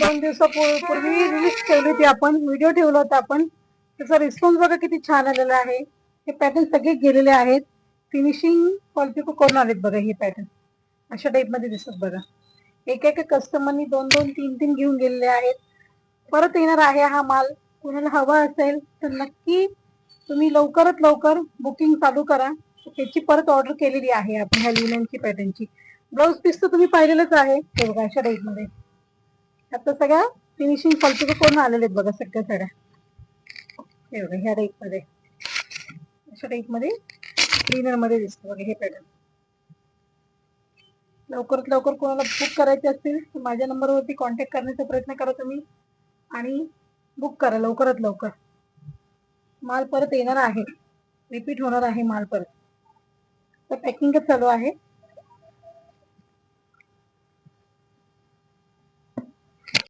2 दिवसापूर्वी रिलीज ठेवली होती आपण, व्हिडिओ ठेवला होता आपण. त्याचा रिस्पॉन्स बघा किती छान आलेला आहे. हे पॅटर्न सगळे गेलेले आहेत. फिनिशिंग पॉलिपिको करून आलेत बघा. हे पॅटर्न अशा टाइप मध्ये दिसत बघा. एक एक कस्टमरनी 2-2, 3-3 घेऊन गेलेले आहेत. परत येणार आहे हा माल. कुणाला हवा असेल तर नक्की तुम्ही लवकरात लवकर बुकिंग चालू करा. त्याची परत ऑर्डर केलेली आहे आपण ह्या लिननची पॅटर्नची. ब्लाऊज पीस तर तुम्ही पाहिलेलंच आहे. हे बघा अशा टाइप मध्ये आता सगळ्या फिनिशिंग पॉलिपिको करून आलेले आहेत बघा सगळ्या साड्या. हे बघा ह्या टाइप मध्ये अशा टाइप मध्ये लिनर मध्ये दिसतं बघा हे पॅटर्न. लवकरात लवकर कोणाला बुक करायचे असतील तर माझ्या नंबरवरती कॉन्टॅक्ट करण्याचा प्रयत्न करा तुम्ही आणि बुक करा लवकरात लवकर. माल परत येणार आहे, रिपीट होणार आहे माल परत. तर पॅकिंगच चालू आहे.